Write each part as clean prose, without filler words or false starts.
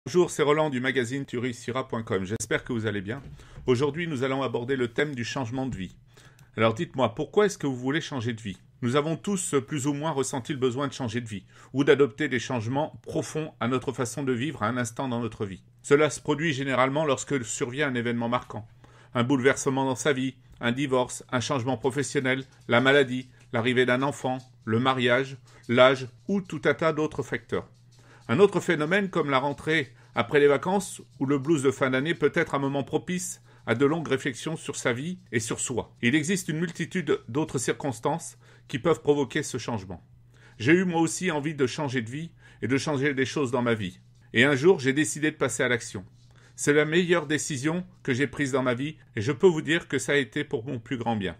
Bonjour, c'est Roland du magazine tureissira.com. J'espère que vous allez bien. Aujourd'hui, nous allons aborder le thème du changement de vie. Alors dites-moi, pourquoi est-ce que vous voulez changer de vie? Nous avons tous plus ou moins ressenti le besoin de changer de vie, ou d'adopter des changements profonds à notre façon de vivre à un instant dans notre vie. Cela se produit généralement lorsque survient un événement marquant. Un bouleversement dans sa vie, un divorce, un changement professionnel, la maladie, l'arrivée d'un enfant, le mariage, l'âge ou tout un tas d'autres facteurs. Un autre phénomène comme la rentrée après les vacances ou le blues de fin d'année peut être un moment propice à de longues réflexions sur sa vie et sur soi. Il existe une multitude d'autres circonstances qui peuvent provoquer ce changement. J'ai eu moi aussi envie de changer de vie et de changer des choses dans ma vie. Et un jour, j'ai décidé de passer à l'action. C'est la meilleure décision que j'ai prise dans ma vie et je peux vous dire que ça a été pour mon plus grand bien.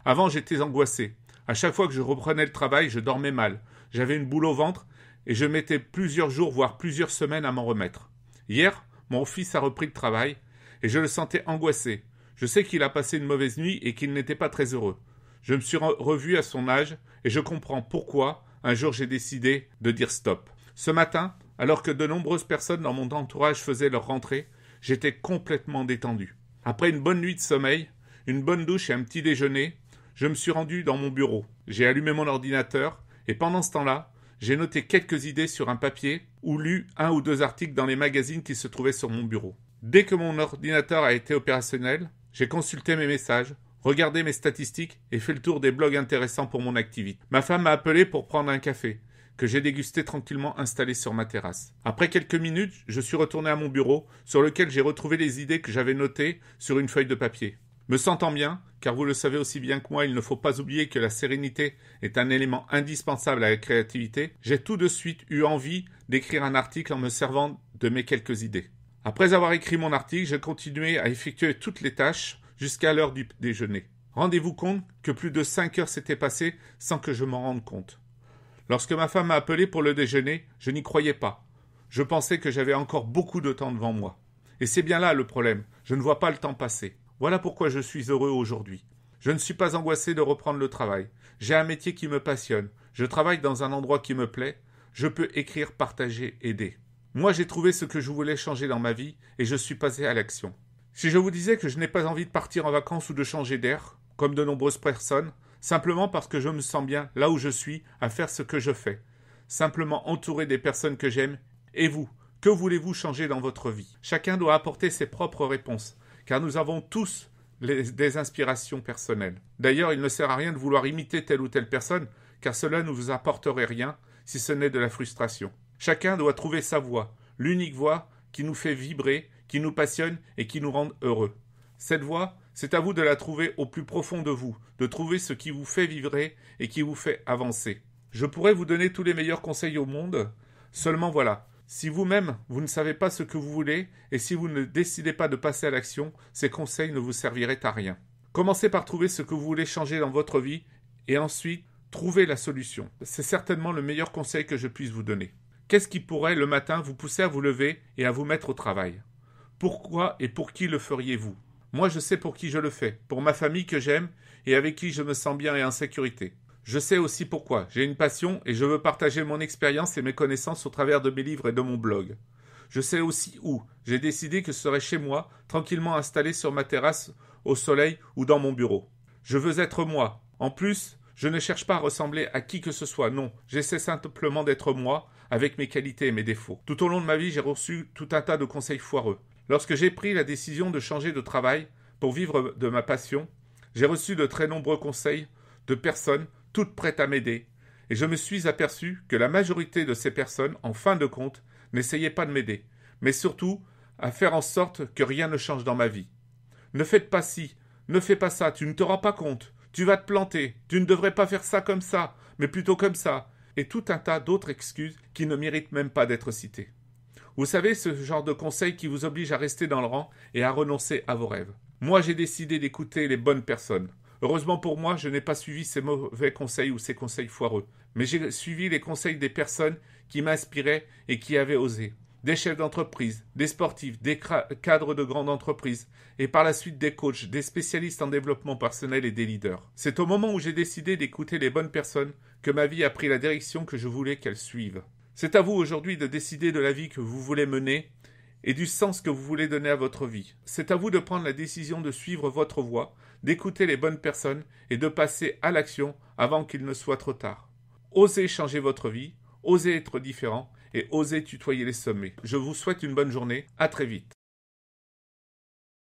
Avant, j'étais angoissé. À chaque fois que je reprenais le travail, je dormais mal. J'avais une boule au ventre et je mettais plusieurs jours, voire plusieurs semaines à m'en remettre. Hier, mon fils a repris le travail et je le sentais angoissé. Je sais qu'il a passé une mauvaise nuit et qu'il n'était pas très heureux. Je me suis revu à son âge et je comprends pourquoi un jour j'ai décidé de dire stop. Ce matin, alors que de nombreuses personnes dans mon entourage faisaient leur rentrée, j'étais complètement détendu. Après une bonne nuit de sommeil, une bonne douche et un petit déjeuner, je me suis rendu dans mon bureau. J'ai allumé mon ordinateur et pendant ce temps-là, j'ai noté quelques idées sur un papier ou lu un ou deux articles dans les magazines qui se trouvaient sur mon bureau. Dès que mon ordinateur a été opérationnel, j'ai consulté mes messages, regardé mes statistiques et fait le tour des blogs intéressants pour mon activité. Ma femme m'a appelé pour prendre un café, que j'ai dégusté tranquillement installé sur ma terrasse. Après quelques minutes, je suis retourné à mon bureau, sur lequel j'ai retrouvé les idées que j'avais notées sur une feuille de papier. Me sentant bien, car vous le savez aussi bien que moi, il ne faut pas oublier que la sérénité est un élément indispensable à la créativité, j'ai tout de suite eu envie d'écrire un article en me servant de mes quelques idées. Après avoir écrit mon article, j'ai continué à effectuer toutes les tâches jusqu'à l'heure du déjeuner. Rendez-vous compte que plus de 5 heures s'étaient passées sans que je m'en rende compte. Lorsque ma femme m'a appelé pour le déjeuner, je n'y croyais pas. Je pensais que j'avais encore beaucoup de temps devant moi. Et c'est bien là le problème, je ne vois pas le temps passer. Voilà pourquoi je suis heureux aujourd'hui. Je ne suis pas angoissé de reprendre le travail. J'ai un métier qui me passionne. Je travaille dans un endroit qui me plaît. Je peux écrire, partager, aider. Moi, j'ai trouvé ce que je voulais changer dans ma vie et je suis passé à l'action. Si je vous disais que je n'ai pas envie de partir en vacances ou de changer d'air, comme de nombreuses personnes, simplement parce que je me sens bien là où je suis à faire ce que je fais, simplement entouré des personnes que j'aime, et vous, que voulez-vous changer dans votre vie? Chacun doit apporter ses propres réponses, car nous avons tous des inspirations personnelles. D'ailleurs, il ne sert à rien de vouloir imiter telle ou telle personne, car cela ne vous apporterait rien, si ce n'est de la frustration. Chacun doit trouver sa voie, l'unique voie qui nous fait vibrer, qui nous passionne et qui nous rend heureux. Cette voie, c'est à vous de la trouver au plus profond de vous, de trouver ce qui vous fait vibrer et qui vous fait avancer. Je pourrais vous donner tous les meilleurs conseils au monde, seulement voilà. Si vous-même, vous ne savez pas ce que vous voulez, et si vous ne décidez pas de passer à l'action, ces conseils ne vous serviraient à rien. Commencez par trouver ce que vous voulez changer dans votre vie, et ensuite, trouvez la solution. C'est certainement le meilleur conseil que je puisse vous donner. Qu'est-ce qui pourrait, le matin, vous pousser à vous lever et à vous mettre au travail? Pourquoi et pour qui le feriez-vous? Moi, je sais pour qui je le fais, pour ma famille que j'aime, et avec qui je me sens bien et en sécurité. Je sais aussi pourquoi. J'ai une passion et je veux partager mon expérience et mes connaissances au travers de mes livres et de mon blog. Je sais aussi où. J'ai décidé que ce serait chez moi, tranquillement installé sur ma terrasse, au soleil ou dans mon bureau. Je veux être moi. En plus, je ne cherche pas à ressembler à qui que ce soit, non. J'essaie simplement d'être moi, avec mes qualités et mes défauts. Tout au long de ma vie, j'ai reçu tout un tas de conseils foireux. Lorsque j'ai pris la décision de changer de travail pour vivre de ma passion, j'ai reçu de très nombreux conseils de personnes toutes prêtes à m'aider, et je me suis aperçu que la majorité de ces personnes, en fin de compte, n'essayaient pas de m'aider, mais surtout à faire en sorte que rien ne change dans ma vie. Ne faites pas ci, ne fais pas ça, tu ne te rends pas compte, tu vas te planter, tu ne devrais pas faire ça comme ça, mais plutôt comme ça, et tout un tas d'autres excuses qui ne méritent même pas d'être citées. Vous savez, ce genre de conseils qui vous oblige à rester dans le rang et à renoncer à vos rêves. Moi, j'ai décidé d'écouter les bonnes personnes. Heureusement pour moi, je n'ai pas suivi ces mauvais conseils ou ces conseils foireux, mais j'ai suivi les conseils des personnes qui m'inspiraient et qui avaient osé. Des chefs d'entreprise, des sportifs, des cadres de grandes entreprises, et par la suite des coachs, des spécialistes en développement personnel et des leaders. C'est au moment où j'ai décidé d'écouter les bonnes personnes que ma vie a pris la direction que je voulais qu'elle suive. C'est à vous aujourd'hui de décider de la vie que vous voulez mener et du sens que vous voulez donner à votre vie. C'est à vous de prendre la décision de suivre votre voie, d'écouter les bonnes personnes et de passer à l'action avant qu'il ne soit trop tard. Osez changer votre vie, osez être différent et osez tutoyer les sommets. Je vous souhaite une bonne journée, à très vite.